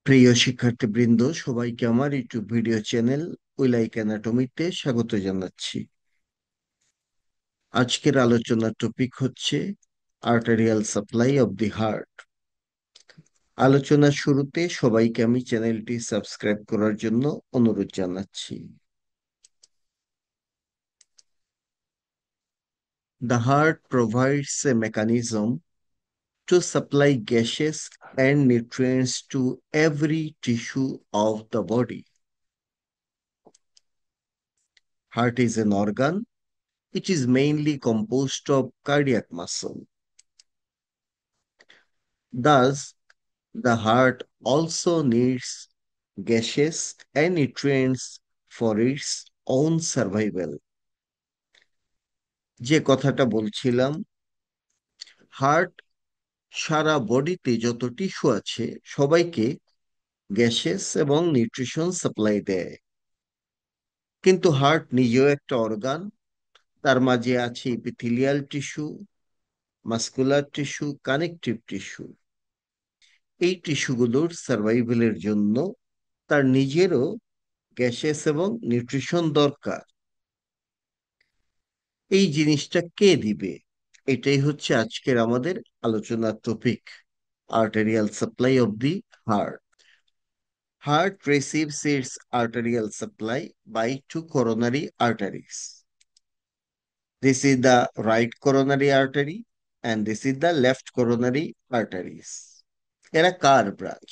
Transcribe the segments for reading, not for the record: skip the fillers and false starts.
প্রিয় শিক্ষার্থীবৃন্দ, সবাইকে আমার YouTube video channel we like অ্যানাটমিতে স্বাগত জানাচ্ছি। আজকের আলোচনার টপিক হচ্ছে arterial supply of the heart. আলোচনার শুরুতে সবাইকে আমি চ্যানেলটি সাবস্ক্রাইব করার জন্য অনুরোধ জানাচ্ছি। The heart provides a mechanism to supply gases and nutrients to every tissue of the body. Heart is an organ. It is mainly composed of cardiac muscle. Thus, the heart also needs gases and nutrients for its own survival. যে কথাটা বলছিলাম, heart সারা বডিতে যত tissue আছে সবাইকে gases এবং nutrition supply দেয়। কিন্তু হার্ট নিজেও একটা অর্গান। তার মাঝে আছে epithelial tissue, muscular tissue, connective tissue. এই টিস্যুগুলোর সার্ভাইভালের জন্য তার নিজেরও গ্যাসেস এবং নিউট্রিশন দরকার। এই জিনিসটা কে দিবে? এটাই হচ্ছে আজকের আমাদের আলোচনার topic, arterial supply of the heart. Heart receives its arterial supply by two coronary arteries. This is the right coronary artery and this is the left coronary arteries. এরা কার ব্রাঞ্চ?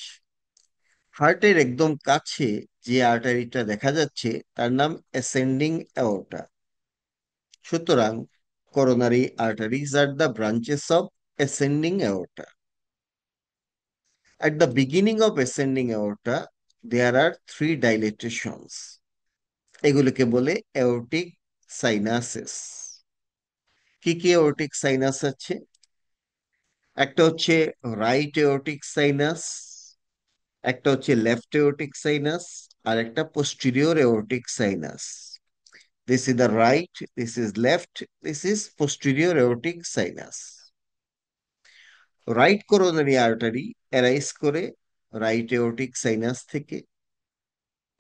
হার্টের একদম কাছে যে আর্টারিটা দেখা যাচ্ছে তার নাম অ্যাসেন্ডিং অ্যাওর্টা। সুতরাং coronary arteries are the branches of ascending aorta. At the beginning of ascending aorta, there are three dilatations. এগুলোকে বলে aortic sinuses. কি কি aortic sinus আছে? একটা হচ্ছে right aortic sinus, একটা হচ্ছে left aortic sinus, আর একটা posterior aortic sinus. This is the right, this is left, this is posterior aortic sinus. Right coronary artery arise করে রাইট এওরটিক সাইনাস থেকে,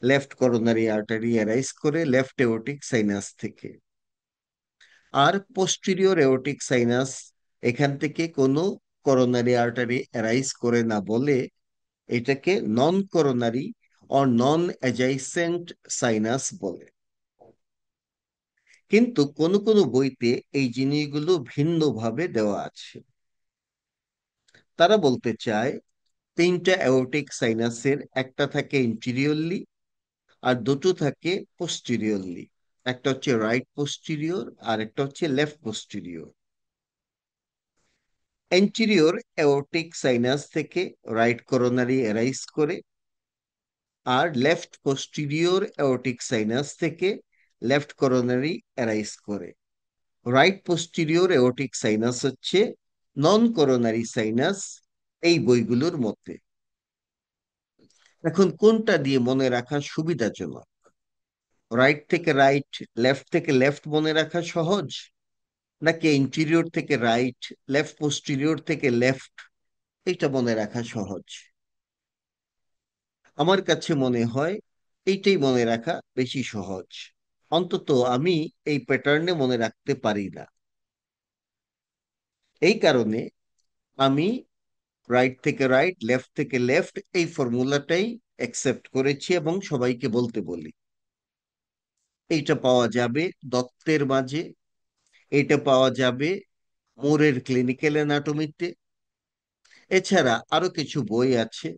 লেফট করোনারি আর্টারি অ্যারাইজ করে left aortic sinus থেকে। আর posterior aortic sinus এখান থেকে কোনো coronary artery arise করে না বলে এটাকে নন করোনারি অর নন অ্যাডজাইসেন্ট সাইনাস বলে। কিন্তু কোনো কোনো বইতে এই জিনিসগুলো ভিন্নভাবে দেওয়া আছে। তারা বলতে চায় তিনটা অ্যাওর্টিক সাইনাসের একটা থাকে ইন্টিরিয়রলি আর দুটো থাকে পোস্টেরিয়রলি। একটা হচ্ছে রাইট পোস্টেরিয়র আর একটা হচ্ছে left posterior. Anterior aortic sinus থেকে রাইট করোনারি অ্যারাইজ করে, আর লেফট পোস্টেরিয়র অ্যাওর্টিক সাইনাস থেকে লেফট করোনারি অ্যারাইজ করে। রাইট পোস্টেরিয়র অ্যাওর্টিক সাইনাস হচ্ছে নন করোনারি সাইনাস এই বইগুলোর মধ্যে। এখন কোনটা দিয়ে মনে রাখা সুবিধাজনক? রাইট থেকে রাইট, লেফট থেকে লেফট মনে রাখা সহজ, নাকি ইন্টেরিয়র থেকে রাইট, লেফট পোস্টেরিয়র থেকে লেফট এটা মনে রাখা সহজ? আমার কাছে মনে হয় এইটাই মনে রাখা বেশি সহজ। অন্তত আমি এই প্যাটার্নে মনে রাখতে পারি না। এই কারণে আমি রাইট থেকে রাইট, লেফট থেকে লেফট এই ফর্মুলাটাই অ্যাকসেপ্ট করেছি এবং সবাইকে বলতে বলি। এইটা পাওয়া যাবে দত্তের মাঝে, এটা পাওয়া যাবে মুরের ক্লিনিক্যাল অ্যানাটমিতে। এছাড়া আরো কিছু বই আছে,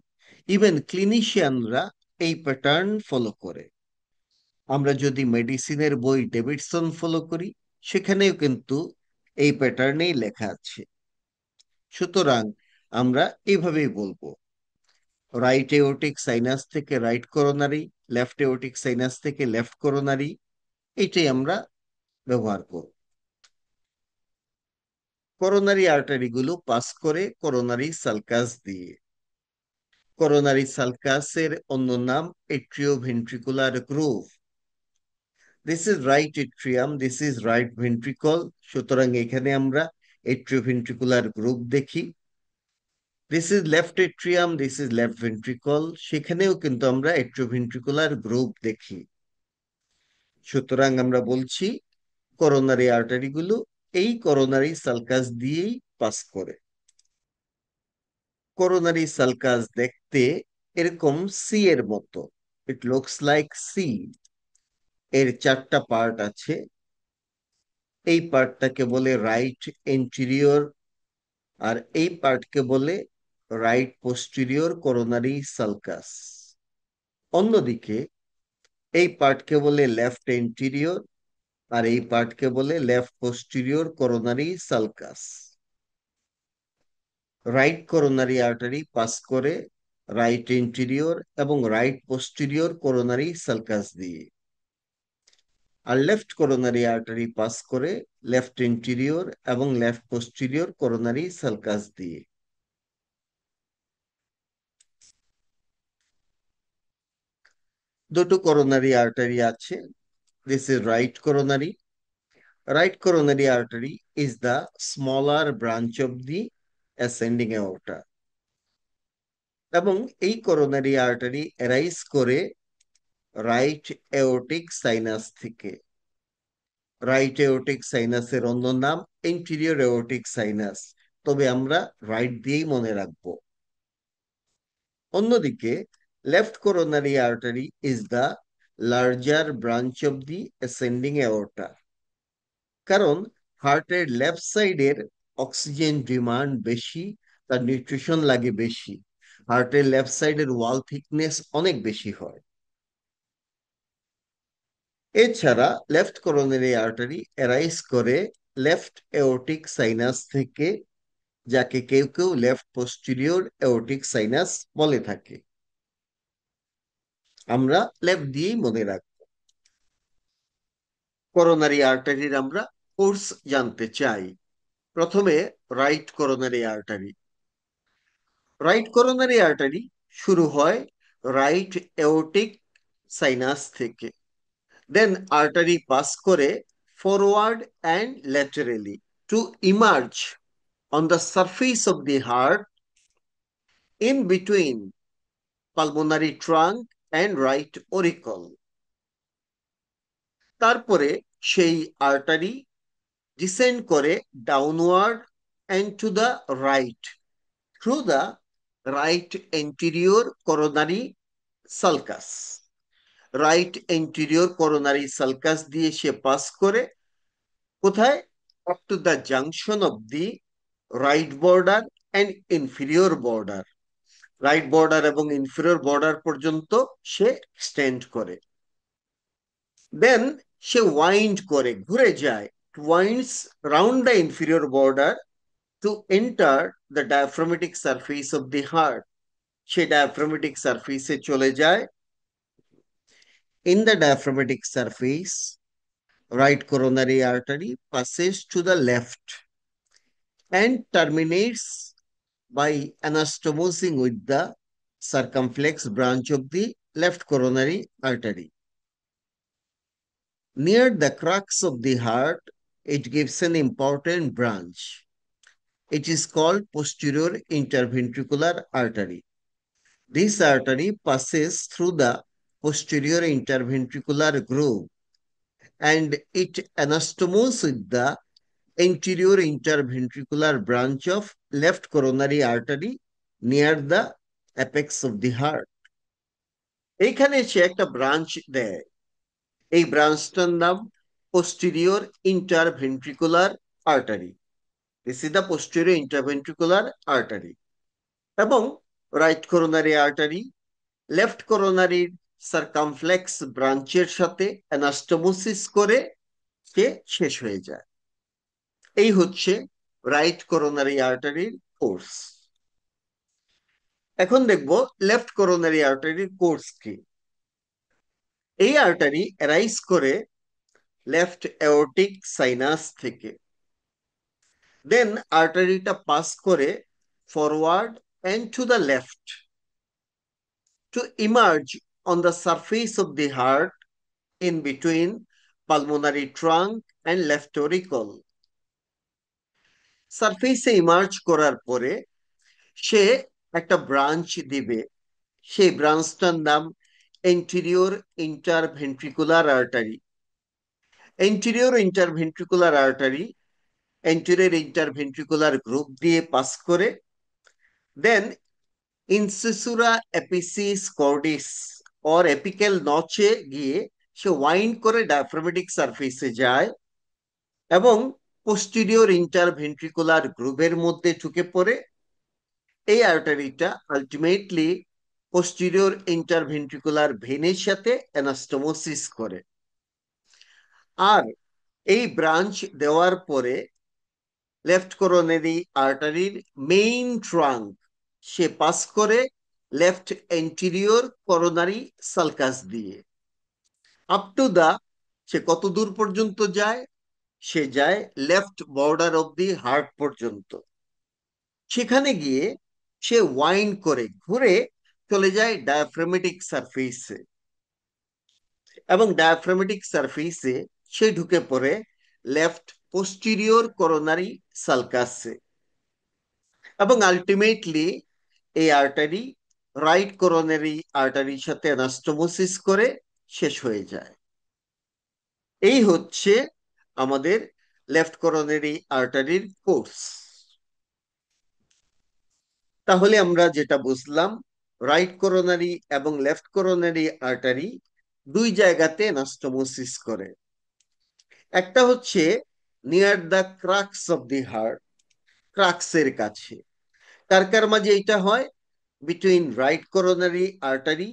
ইভেন ক্লিনিশিয়ানরা এই প্যাটার্ন ফলো করে। আমরা যদি মেডিসিনের বই ডেভিডসন ফলো করি, সেখানেও কিন্তু এই প্যাটার্নেই লেখা আছে। সুতরাং আমরা এইভাবেই বলবো, রাইট এওরটিক সাইনাস থেকে right coronary, left aortic sinus থেকে লেফট করোনারি, এইটাই আমরা ব্যবহার করব। করোনারি আর্টারি গুলো পাস করে করোনারি সালকাস দিয়ে। করোনারি সালকাসের অন্য নাম atrioventricular groove. This is right atrium, this is right ventricle. সুতরাং এখানে আমরা এট্রিওভেন্ট্রিকুলার গ্রুভ দেখি। This is left atrium, this is left ventricle, সেখানেও কিন্তু আমরা এট্রোভেন্ট্রিকুলার গ্রুপ দেখি। সুতরাং আমরা বলছি করোনারি আর্টারি গুলো এই করোনারি সালকাস দিয়েই পাস করে। করোনারি সালকাস দেখতে এরকম সি এর মতো, ইট লুকস লাইক সি। এর চারটা পার্ট আছে। এই পার্টটাকে বলে রাইট এন্টিরিয়র, আর এই পার্টকে বলে রাইট পোস্টেরিয়র করোনারি সালকাস। অন্যদিকে এই পার্টকে বলে লেফট এন্টিরিয়র, আর এই পার্টকে বলে left posterior coronary sulcus. Right coronary artery pass করে রাইট ইন্টেরিয়র এবং রাইট পোস্টেরিয়র করোনারি সালকাস দিয়ে, আর লেফট করোনারি আর্টারি পাস করে লেফট ইন্টেরিয়র এবং লেফট পোস্টেরিয়র করোনারি সালকাস দিয়ে। দুটো করোনারি আর্টারি আছে। This is right coronary. Right coronary artery is the smaller branch of the ascending aorta, এবং এই coronary artery arise করে right aortic sinus থেকে। Right aortic সাইনাসের অন্য নাম ইন্টেরিয়র এওরটিক সাইনাস, তবে আমরা রাইট দিয়েই মনে রাখবো। অন্যদিকে left coronary artery is the larger branch of the ascending aorta, কারণ হার্টের লেফট সাইডের অক্সিজেন ডিমান্ড বেশি, তার নিউট্রিশন লাগে বেশি। হার্টের লেফট সাইডের ওয়াল থিকনেস অনেক বেশি হয়। এছাড়া লেফট করোনারি আর্টারি অ্যারাইজ করে লেফট এওরটিক সাইনাস থেকে, যাকে কেউ কেউ লেফট পোস্টেরিয়র এওরটিক সাইনাস বলে থাকে। আমরা লেফট দিয়েই মনে রাখবো। করোনারি আর্টারির আমরা কোর্স জানতে চাই। প্রথমে right coronary artery. Right coronary artery শুরু হয় রাইট এওরটিক সাইনাস থেকে। দেন আর্টারি পাস করে forward and laterally to emerge on the surface of the heart in between pulmonary trunk and right auricle. তারপরে সেই artery descend করে downward and to the right through the right anterior coronary sulcus. Right anterior coronary sulcus দিয়ে সে pass করে কোথায়? Up to the junction of the right border and inferior border. Right border এবং inferior border পর্যন্ত সে extend করে। দেন সে wind করে, ঘুরে যায়, winds round the inferior border to enter the diaphragmatic surface of the heart. সে diaphragmatic সারফেসে চলে যায়। In the diaphragmatic surface, right coronary artery passes to the left and terminates by anastomosing with the circumflex branch of the left coronary artery. Near the crux of the heart, it gives an important branch. It is called posterior interventricular artery. This artery passes through the posterior interventricular groove and it anastomoses with the anterior interventricular branch of left coronary artery near the apex of the heart. এইখানে সে একটা branch দেয়। এই ব্রাঞ্চটার নাম posterior interventricular artery. This is the posterior interventricular artery. এবং right coronary artery left করোনারির circumflex ব্রাঞ্চের সাথে anastomosis করে সে শেষ হয়ে যায়। এই হচ্ছে রাইট করোনারি আর্টারির কোর্স। এখন দেখব লেফট করোনারি আর্টারির কোর্স কি। এই আর্টারি অ্যারাইজ করে লেফট এওরটিক সাইনাস থেকে। দেন আর্টারিটা পাস করে forward and to the left to emerge on the surface of the heart in between pulmonary trunk and left auricle. সারফেসে emerge করার পরে সে একটা ব্রাঞ্চ দিবে, সেই ব্রাঞ্চটার নাম anterior interventricular artery. Anterior interventricular artery anterior interventricular group দিয়ে pass করে, দেন ইনসিসুরা এপিসিস কর্ডিস or apical নচে গিয়ে সে ওয়াইন্ড করে ডায়াফ্রামেটিক সারফেসে যায় এবং পোস্টিরিয়র ইন্টারভেন্ট্রিকুলার গ্রুপের মধ্যে ঢুকে পড়ে। এই আর্টারিটা আলটিমেটলি পোস্টিরিয়র ইন্টারভেন্ট্রিকুলার ভেনের সাথে অ্যানাস্টোমোসিস করে। আর এই ব্রাঞ্চ দেওয়ার পরে লেফট করোনারি আর্টারির মেইন ট্রাঙ্ক সে পাস করে লেফট এন্টিরিয়র করোনারি সালকাস দিয়ে আপ টু দা, সে কত দূর পর্যন্ত যায়? সে যায় left border of the heart পর্যন্ত। সেখানে গিয়ে সে ওয়াইন্ড করে ঘুরে চলে যায় ডায়াফ্রামেটিক সারফেসে, এবং ডায়াফ্রামেটিক সারফেসে সে ঢুকে পড়ে লেফট পোস্টিরিয়র করোনারি সালকাসে, এবং আলটিমেটলি এই আর্টারি রাইট করোনারি আর্টারির সাথে অ্যানাস্টোমোসিস করে শেষ হয়ে যায়। এই হচ্ছে আমাদের লেফট করোনারি আর্টারির কোর্স। তাহলে আমরা যেটা বুঝলাম, রাইট করোনারি এবং লেফট করোনারি আর্টারি দুই জায়গাতে অ্যানাস্টোমোসিস করে। একটা হচ্ছে near the crux of the heart, ক্রাক্সের কাছে। কার কার মাঝে এটা হয়? Between right coronary artery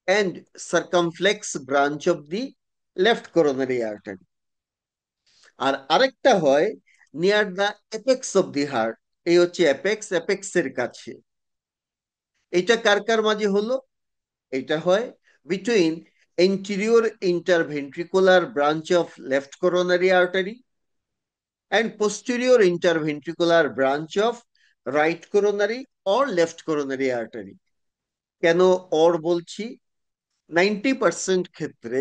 and circumflex branch of the left coronary artery. আর আরেকটা হয় near the apex of the heart, এই হচ্ছে অ্যাপেক্স, অ্যাপেক্সের কাছে। এটা কার কার মাঝে হলো? এটা হয় between anterior interventricular branch of left coronary artery and posterior interventricular branch of right coronary or left coronary artery। কেন অর বলছি? 90% ক্ষেত্রে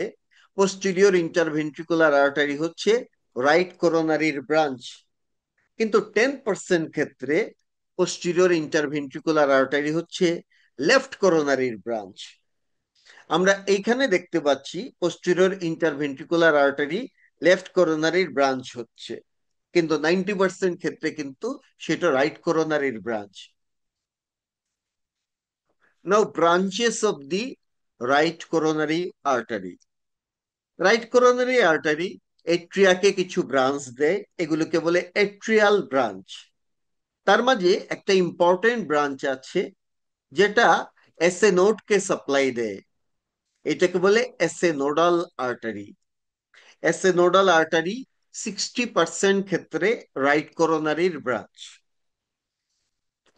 পোস্টেরিয়র ইন্টারভেন্ট্রিকুলার আর্টারি হচ্ছে রাইট করোনারির ব্রাঞ্চ, কিন্তু 10% ক্ষেত্রে পোস্টেরিয়র ইন্টারভেন্ট্রিকুলার আর্টারি হচ্ছে লেফট করোনারির ব্রাঞ্চ। আমরা এইখানে দেখতে পাচ্ছি পোস্টেরিয়র ইন্টারভেন্ট্রিকুলার আর্টারি লেফট করোনারির ব্রাঞ্চ হচ্ছে, কিন্তু 90% ক্ষেত্রে কিন্তু সেটা রাইট করোনারির branch. Now branches of the right coronary artery. Right coronary আর্টারি এট্রিয়াকে কিছু ব্রাঞ্চ দেয়, এগুলোকে বলে এট্রিয়াল ব্রাঞ্চ। তার মাঝে একটা ইম্পর্টেন্ট ব্রাঞ্চ আছে যেটা এসএ নোডকে সাপ্লাই দেয়, এটাকে বলে SA nodal artery. SA nodal artery 60% ক্ষেত্রে রাইট করোনারির ব্রাঞ্চ।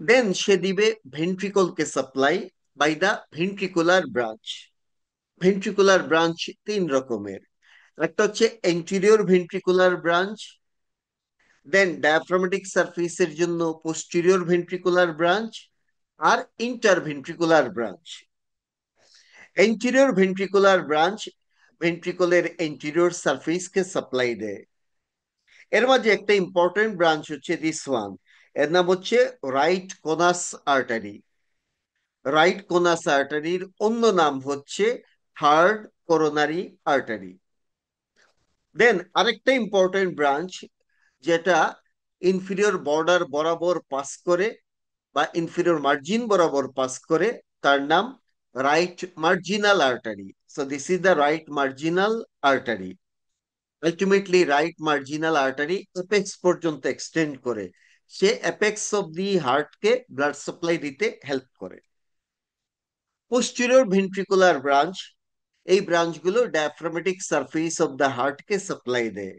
দেন সে দিবে ভেন্ট্রিকলকে supply by the ventricular branch. Ventricular branch তিন রকমের, একটা হচ্ছে anterior ventricular branch, then diaphragmatic সারফেসের জন্য পোস্টেরিয়র ভেন্ট্রিকুলার ব্রাঞ্চ, আর interventricular branch. Anterior ventricular branch ভেন্ট্রিকলের এন্টিরিয়র সারফেসকে সাপ্লাই দেয়। এর মাঝে একটা ইম্পর্টেন্ট ব্রাঞ্চ হচ্ছে দিস ওয়ান, এর নাম হচ্ছে right conus artery. Right conus আর্টারির অন্য নাম হচ্ছে থার্ড করোনারি আর্টারি। দেন আরেকটা ইম্পর্টেন্ট ব্রাঞ্চ যেটা ইনফিরিয়র বর্ডার বরাবর পাস করে বা ইনফিরিয়র মার্জিন বরাবর পাস করে, তার নাম right marginal artery. So this is the right marginal artery. Ultimately right marginal artery apex পর্যন্ত এক্সটেন্ড করে, সে অ্যাপেক্স অফ দি হার্টকে ব্লাড সাপ্লাই দিতে হেল্প করে। পোস্টেরিয়র ভেন্ট্রিকুলার ব্রাঞ্চ, এই ব্রাঞ্চগুলো ডায়াফ্রামেটিক সারফেস অফ দ্য হার্টকে সাপ্লাই দেয়।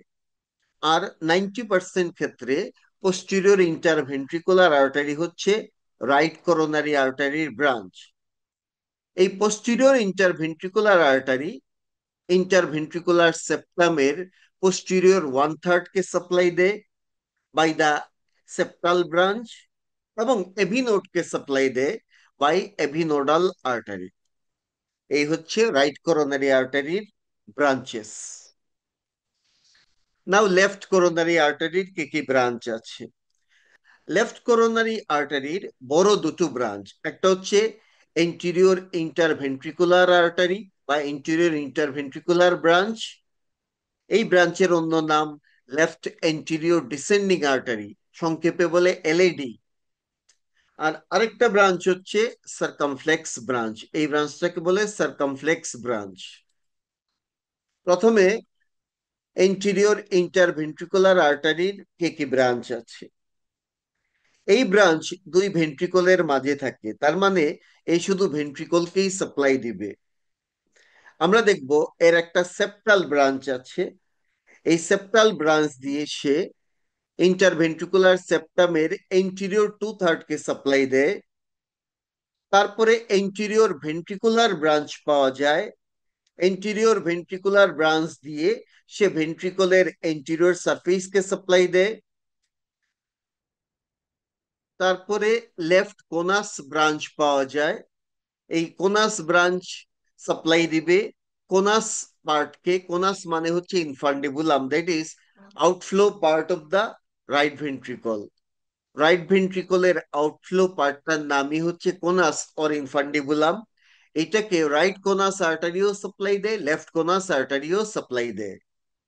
আর 90% ক্ষেত্রে পোস্টেরিয়র ইন্টারভেন্ট্রিকুলার আর্টারি হচ্ছে রাইট করোনারি আর্টারির ব্রাঞ্চ। এই পোস্টেরিয়র ইন্টারভেন্ট্রিকুলার আর্টারি ইন্টারভেন্ট্রিকুলার সেপ্টামের পোস্টেরিয়র 1/3 কে সাপ্লাই দেয় বাই দা সেপ্টাল ব্রাঞ্চ, এবং এভিনোডকে সাপ্লাই দেয় বাই এভিনোডাল আর্টারি। এই হচ্ছে রাইট করোনারি আর্টারির ব্রাঞ্চেস। নাও লেফট করোনারি আর্টারির কি কি ব্রাঞ্চ আছে? লেফট করোনারি আর্টারির বড় দুটো ব্রাঞ্চ, একটা হচ্ছে এন্টিরিয়র ইন্টারভেন্ট্রিকুলার আর্টারি বা এন্টিরিয়র ইন্টারভেন্ট্রিকুলার ব্রাঞ্চ। এই ব্রাঞ্চের অন্য নাম লেফট এন্টিরিয়র ডিসেন্ডিং আর্টারি, সংক্ষেপে বলে এলএডি। আর আরেকটা ব্রাঞ্চ হচ্ছে সার্কামফ্লেক্স ব্রাঞ্চ, এই ব্রাঞ্চটাকে বলে সার্কামফ্লেক্স ব্রাঞ্চ। প্রথমে এন্টিরিয়র ইন্টারভেন্ট্রিকুলার আর্টারির কি কি ব্রাঞ্চ আছে? এই ব্রাঞ্চ দুই ভেন্ট্রিকলের মাঝে থাকে, তার মানে এই শুধু ভেন্ট্রিকলকেই সাপ্লাই দিবে। আমরা দেখব এর একটা সেপ্টাল ব্রাঞ্চ আছে, এই সেপ্টাল ব্রাঞ্চ দিয়ে সে ইন্টারভেন্ট্রিকুলার সেপ্টামের এন্টিরিয়র 2/3 কে সাপ্লাই দেয়। তারপরে এন্টিরিয়র ভেন্ট্রিকুলার ব্রাঞ্চ পাওয়া যায়, এন্টিরিয়র ভেন্ট্রিকুলার ব্রাঞ্চ দিয়ে সে ভেন্ট্রিকলের এন্টিরিয়র সারফেস কে সাপ্লাই দেয়। তারপরে লেফট কোনাস ব্রাঞ্চ পাওয়া যায়, এই কোনাস ব্রাঞ্চ সাপ্লাই দিবে কোনাস পার্টকে। কোনাস মানে হচ্ছে infundibulum, that is outflow part of the right ventricle. Right ভেন্ট্রিকলের আউটফ্লো পার্টটার নামই হচ্ছে কোনাস অর ইনফান্ডিবুলাম। এটাকে রাইট কোনাস আর্টারিও সাপ্লাই দেয়, লেফট কোনাস আর্টারিও সাপ্লাই দেয়।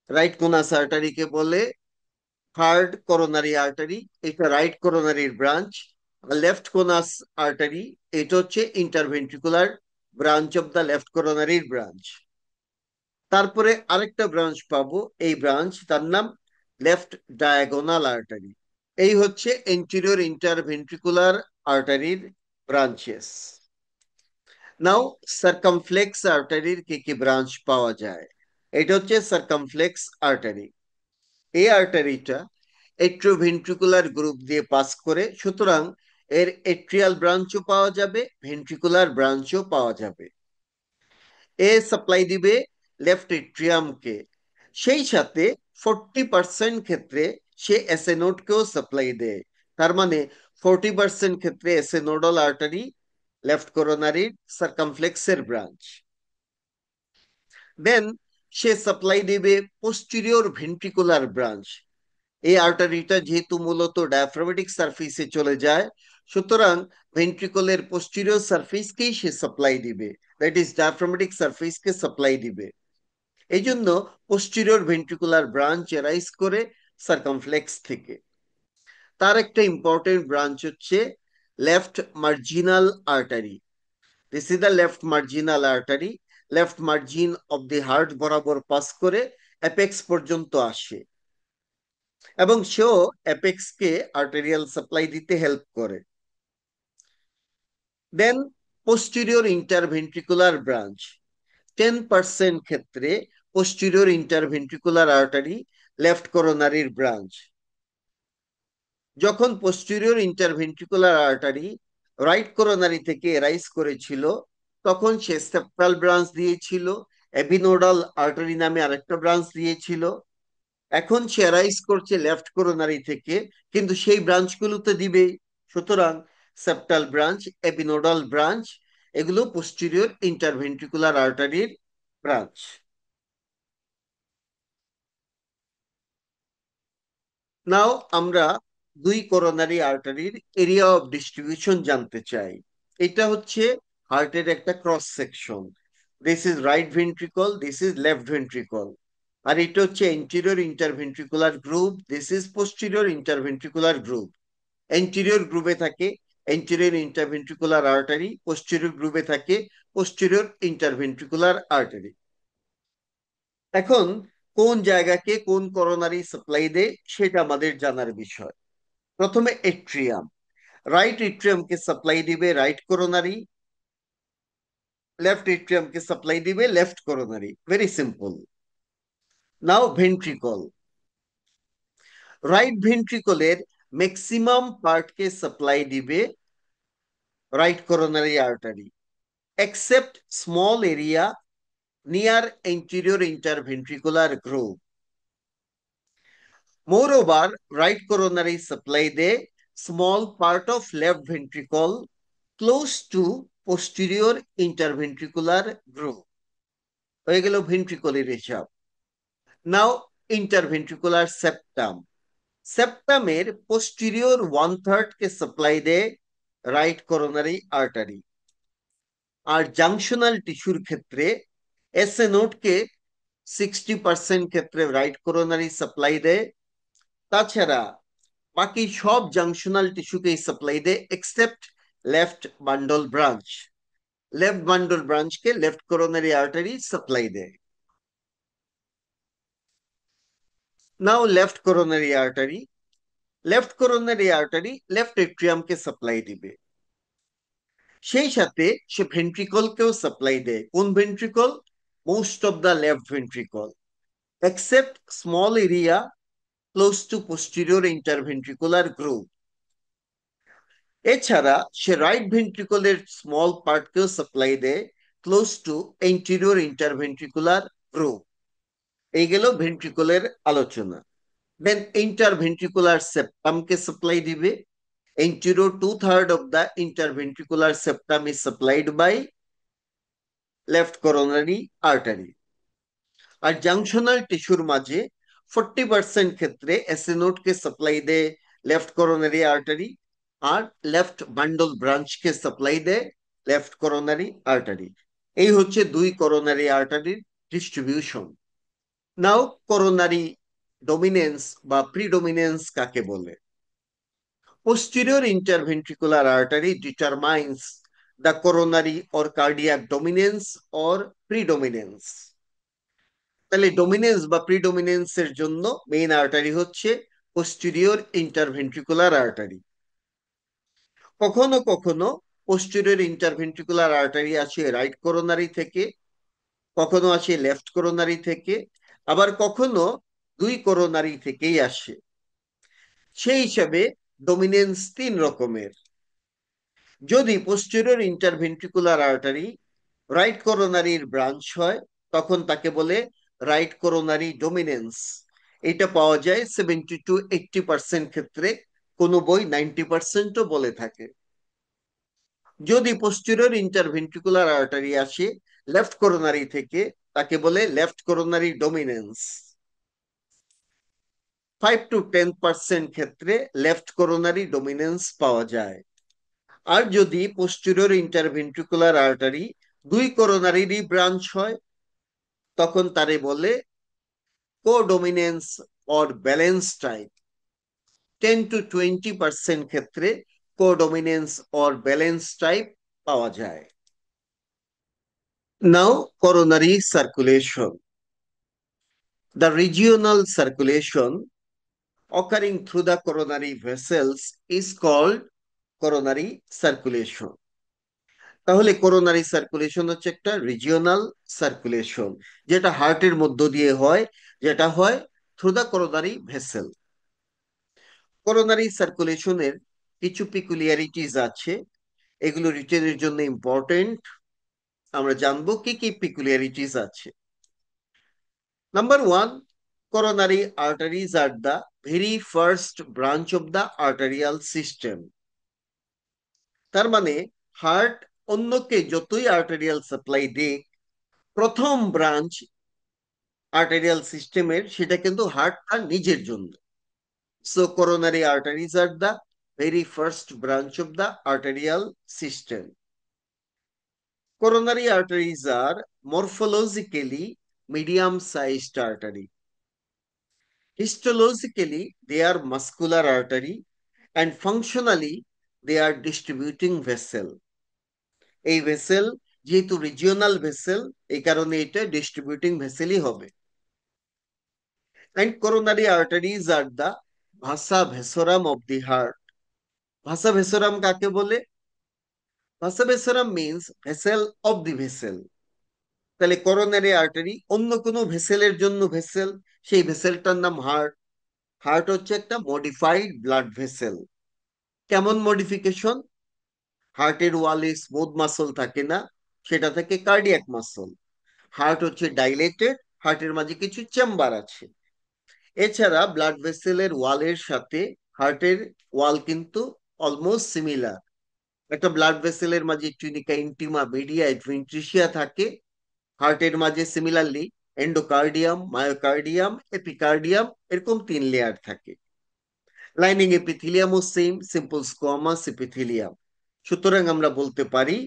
রাইট কোনাস আর্টারিকে বলে থার্ড করোনারি আর্টারি, এটা রাইট করোনারির ব্রাঞ্চ। লেফট কোনাস আর্টারি, এটা হচ্ছে interventricular branch of the left করোনারির ব্রাঞ্চ। তারপরে আরেকটা ব্রাঞ্চ পাবো, এই ব্রাঞ্চ তার নাম লেফট ডায়াগোনাল আর্টারি। এই হচ্ছে এন্টিরিয়র ইন্টারভেন্ট্রিকুলার আর্টারির ব্রাঞ্চেস। নাও সার্কামফ্লেক্স আর্টারির কি কি ব্রাঞ্চ পাওয়া যায়? এটা হচ্ছে সার্কামফ্লেক্স আর্টারি। এই আর্টারিটা এট্রোভেন্ট্রিকুলার গ্রুপ দিয়ে পাস করে, সুতরাং এর এট্রিয়াল ব্রাঞ্চও পাওয়া যাবে, ভেন্ট্রিকুলার ব্রাঞ্চও পাওয়া যাবে। এ সাপ্লাই দিবে লেফট এট্রিয়ামকে, সেই সাথে 40% ক্ষেত্রে সে এসএ নোডকেও সাপ্লাই দেয়। তার মানে 40% ক্ষেত্রে এসএ নোডাল আর্টারি লেফট করোনারির সার্কামফ্লেক্সের ব্রাঞ্চ। দেন সে সাপ্লাই দিবে পোস্টিরিয়র ভেন্ট্রিকুলার ব্রাঞ্চ। এই আর্টারিটা যেহেতু মূলত ডায়াফ্রামেটিক সারফেসে চলে যায়, সুতরাং ভেন্ট্রিকলের পোস্টিরিয়র সারফেসকেই সে সাপ্লাই দিবে, দ্যাট ইজ ডায়াফ্রামেটিক সারফেসকে সাপ্লাই দিবে। এই জন্য পোস্টিরিয়র ভেন্ট্রিকুলার ব্রাঞ্চ এরাইজ করে সার্কামফ্লেক্স থেকে। তার একটা ইম্পর্টেন্ট ব্রাঞ্চ হচ্ছে left marginal artery. This is the left marginal artery, left margin of the heart বরাবর পাস করে অ্যাপেক্স পর্যন্ত আসে এবং সেও অ্যাপেক্স কে আর্টেরিয়াল সাপ্লাই দিতে হেল্প করে। দেন পোস্টিরিয়র ইন্টারভেন্ট্রিকুলার ব্রাঞ্চ, 10% ক্ষেত্রে পোস্টিরিয়র ইন্টারভেন্ট্রিকুলার আর্টারি লেফট করোনারির ব্রাঞ্চ। যখন posterior interventricular artery right coronary থেকে এরাইজ করেছিল, তখন সে সেপ্টাল ব্রাঞ্চ দিয়েছিল, এপিনোডাল আর্টারি নামে আরেকটা ব্রাঞ্চ দিয়েছিল। এখন সে অ্যারাইজ করছে লেফট করোনারি থেকে, কিন্তু সেই ব্রাঞ্চগুলো তো দিবেই। সুতরাং সেপ্টাল ব্রাঞ্চ, এপিনোডাল ব্রাঞ্চ, এগুলো পোস্টিরিয়র ইন্টারভেন্ট্রিকুলার আর্টারির ব্রাঞ্চ। নাও আমরা দুই করোনারি আর্টারির এরিয়া অফ ডিস্ট্রিবিউশন জানতে চাই। এটা হচ্ছে হার্টের একটা cross section. This is right ventricle, this is left ventricle. আর এটা হচ্ছে anterior interventricular groove, this is posterior interventricular groove. Anterior গ্রুপে থাকে এন্টিরিয়র ইন্টারভেন্ট্রিকুলার আর্টারি, পোস্টেরিয়র গ্রুপে থাকে পোস্টেরিয়র ইন্টারভেন্ট্রিকুলার আর্টারি। এখন কোন জায়গাকে কোন করোনারি সাপ্লাই দেয় সেটা আমাদের জানার বিষয়। প্রথমে এট্রিয়াম, রাইট এট্রিয়ামকে সাপ্লাই দিবে রাইট করোনারি, লেফট এট্রিয়ামকে সাপ্লাই দিবে লেফট করোনারি, ভেরি সিম্পল। নাও ভেন্ট্রিকল, রাইট ভেন্ট্রিকলের ম্যাক্সিমাম পার্টকে সাপ্লাই দিবে right coronary artery, except small area near anterior interventricular groove. Moreover, right coronary supply the small part of left ventricle close to posterior interventricular groove. হয়ে গেল ভেন্ট্রিকলের হিসাব। নাও interventricular septum, সেপ্টামের posterior 1/3 কে supply দেয় right coronary artery. আর junctional টিস্যুর ক্ষেত্রে SA node কে 60% ক্ষেত্রে right coronary supply দেয়। তাছাড়া বাকি সব জাংশনাল টিস্যুকেই সাপ্লাই দেয় except left bundle branch. Left bundle ব্রাঞ্চকে লেফট করোনারি আর্টারি সাপ্লাই দেয়। Now left coronary artery left এট্রিয়ামকে সাপ্লাই দিবে। সেই সাথে সে ভেন্ট্রিকলকেও সাপ্লাই দেয়। কোন ventricle? Most of the left ventricle except small area close to posterior interventricular groove. এছাড়া সে রাইট ভেন্ট্রিকলের স্মল পার্টকেও সাপ্লাই দেয় close to anterior interventricular groove. এই গেল ভেন্ট্রিকলের আলোচনা। দেন ইন্টারভেন্ট্রিকুলার সেপ্টামকে সাপ্লাই দিবে। Anterior 2/3 of the interventricular septum is supplied by left coronary artery. আর জাংশনাল টিস্যুর মাঝে 40% ক্ষেত্রে এসএ নোডকে সাপ্লাই দেয় লেফট করোনারি আর্টারি, আর লেফট বান্ডল ব্রাঞ্চকে সাপ্লাই দেয় লেফট করোনারি আর্টারি। এই হচ্ছে দুই করোনারি আর্টারির ডিস্ট্রিবিউশন। নাও করোনারি ডমিনেন্স বা প্রিডোমিনেন্স কাকে বলে? Posterior interventricular artery determines the coronary or cardiac dominance or predominance. তাহলে ডোমিনেন্স বা প্রিডোমিনেন্স এর জন্য মেইন আর্টারি হচ্ছে পোস্টেরিয়র ইন্টারভেন্ট্রিকুলার আর্টারি। কখনো কখনো পোস্টেরিয়র ইন্টারভেন্ট্রিকুলার আর্টারি আসে রাইট করোনারি থেকে, কখনো আসে লেফট করোনারি থেকে, আবার কখনো দুই করোনারি থেকেই আসে। সেই হিসাবে ডোমিনেন্স তিন রকমের। যদি পোস্টেরিয়র ইন্টারভেন্ট্রিকুলার আর্টারি রাইট করোনারির ব্রাঞ্চ হয় তখন তাকে বলে রাইট করোনারি ডোমিনেন্স। এটা পাওয়া যায় 70 to 80% ক্ষেত্রে, কোনো বই 90%ও বলে থাকে। যদি পোস্টেরিয়র ইন্টারভেন্ট্রিকুলার আর্টারি আসে লেফট করোনারি থেকে তাকে বলে লেফট করোনারি ডোমিনেন্স। 5 to 10% ক্ষেত্রে লেফট করোনারি ডোমিনেন্স পাওয়া যায়। আর যদি পোস্টেরিয়র ইন্টারভেন্ট্রিকুলার আর্টারি দুই করোনারিরই ব্রাঞ্চ হয় তখন তারে বলে কোডোমিনেন্স অর ব্যালেন্স টাইপ। 10 to 20% ক্ষেত্রে কোডোমিনেন্স অর ব্যালেন্স টাইপ পাওয়া যায়। Now coronary circulation. The regional circulation occurring through the coronary vessels is called coronary circulation. তাহলে করোনারি সার্কুলেশন হচ্ছে একটা রিজিওনাল সার্কুলেশন, যেটা হার্টের মধ্য দিয়ে হয়, যেটা হয় through the coronary vessel. Coronary সার্কুলেশনের কিছু পিকুলিয়ারিটিস আছে, এগুলো রিটেনের জন্য ইম্পর্টেন্ট। আমরা জানবো কি কি পিকুলিয়ারিটিস আছে। Number one, coronary arteries are the very first branch of the arterial system. তার মানে হার্ট অন্যকে যতই আর্টারিয়াল সাপ্লাই দিক, প্রথম ব্রাঞ্চ আর্টেরিয়াল সিস্টেমের সেটা কিন্তু হার্ট তার নিজের জন্য। So coronary arteries are the very first branch of the arterial system. Coronary arteries are morphologically medium sized artery. Histologically, they are muscular artery and functionally they are distributing vessel. এই vessel যেহেতু regional vessel, এই কারণে এটা distributing ভেসেলই হবে। And coronary arteries are the vasa vasorum of the heart. ভাসা ভেসোরাম কাকে বলে? Vasa vasorum means vessel of the vessel. তাহলে করোনারি আর্টারি অন্য কোনো ভেসেলের জন্য ভেসেল, সেই ভেসেলটার নাম হার্ট। হার্ট হচ্ছে একটা মডিফাইড ব্লাড ভেসেল। কেমন মডিফিকেশন? হার্টের ওয়ালে স্মুথ মাসল থাকে না, সেটা থেকে কার্ডিয়াক মাসল। হার্ট হচ্ছে ডাইলেটেড, হার্টের মাঝে কিছু চেম্বার আছে। এছাড়া ব্লাড ভেসেলের ওয়ালের সাথে হার্টের ওয়াল কিন্তু অলমোস্ট সিমিলার। একটা ব্লাড ভেসেলের মাঝে টুনিকা ইন্টিমা মিডিয়া এডভেন্ট্রিশিয়া থাকে, হার্টের মাঝে সিমিলারলি এন্ডোকার্ডিয়াম, মায়োকার্ডিয়াম, এপিকার্ডিয়াম, এরকম তিন লেয়ার থাকে। লাইনিং এপিথেলিয়ামও সেম, সিম্পল স্কোয়ামাস এপিথেলিয়াম। সুতরাং আমরা বলতে পারি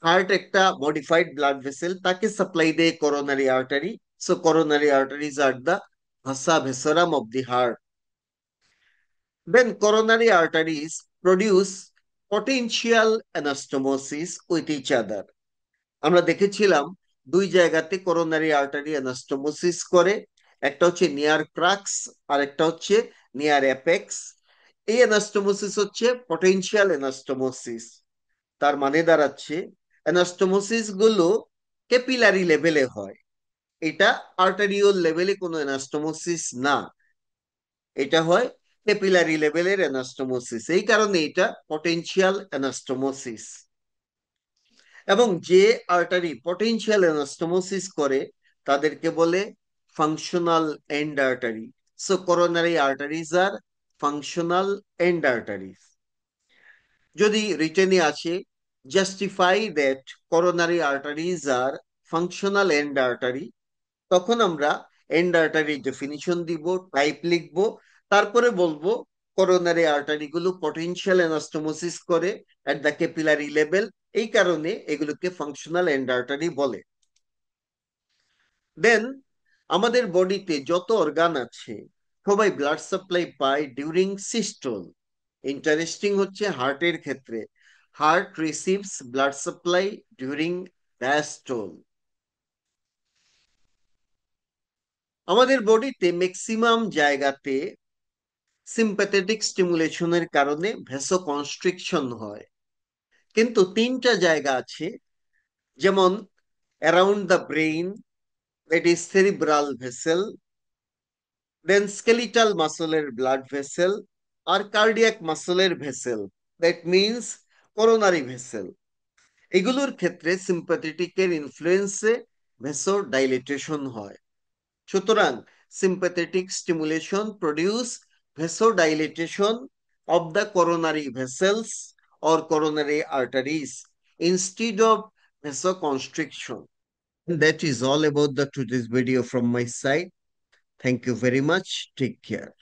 হার্ট একটা মডিফাইড ব্লাড ভেসেল, তাকে সাপ্লাই দেয় coronary artery. So coronary arteries are the vasa vasorum of the heart. Then coronary arteries produce potential anastomosis with each other. আমরা দেখেছিলাম দুই জায়গাতে করোনারি আর্টারি অ্যানাস্টোমোসিস করে, একটা হচ্ছে নিয়ার ক্রাক্স আর একটা হচ্ছে নিয়ার অ্যাপেক্স। এই অ্যানাস্টোমোসিস হচ্ছে পটেনশিয়াল অ্যানাস্টোমোসিস। তার মানে দাঁড়াচ্ছে অ্যানাস্টোমোসিস গুলো ক্যাপিলারি লেভেলে হয়, এটা আর্টারিওল লেভেলে কোনো অ্যানাস্টোমোসিস না, এটা হয় ক্যাপিলারি লেভেলের অ্যানাস্টোমোসিস। এই কারণে এটা পটেনশিয়াল অ্যানাস্টোমোসিস। এবং যে আর্টারি পটেনশিয়াল অ্যানাস্টোমোসিস করে তাদেরকে বলে functional end artery. So coronary arteries are functional end arteries. যদি রিটেনে আসে justify that coronary arteries are functional end artery, তখন আমরা এন্ড আর্টারি ডেফিনিশন দিব, টাইপ লিখব, তারপরে বলবো করোনারি আর্টারি গুলো পটেনশিয়াল অ্যানাস্টোমোসিস করে এট দ্য ক্যাপিলারি লেভেল, এই কারণে এগুলোকে ফাংশনাল এন্ড আর্টারি বলে। দেন আমাদের বডিতে যত অর্গান আছে সবাই ব্লাড সাপ্লাই পায় ডিউরিং সিস্টোল। ইন্টারেস্টিং হচ্ছে হার্টের ক্ষেত্রে heart receives blood supply during diastole. আমাদের বডিতে ম্যাক্সিমাম জায়গাতে সিম্প্যাথেটিক স্টিমুলেশনের কারণে ভেসো কনস্ট্রিকশন হয়, কিন্তু তিনটা জায়গা আছে, যেমন around the brain, that is cerebral vessel, then skeletal মাসলের ব্লাড ভেসেল, আর কার্ডিয়াক মাসলের vessel, that means coronary vessel. এগুলোর ক্ষেত্রে সিম্প্যাথেটিকের ইনফ্লুয়েন্সে ভেসো ডাইলেটেশন হয়। সুতরাং sympathetic stimulation produce vasodilation of the coronary vessels or coronary arteries instead of vasoconstriction. That is all about the today's video from my side. Thank you very much. Take care.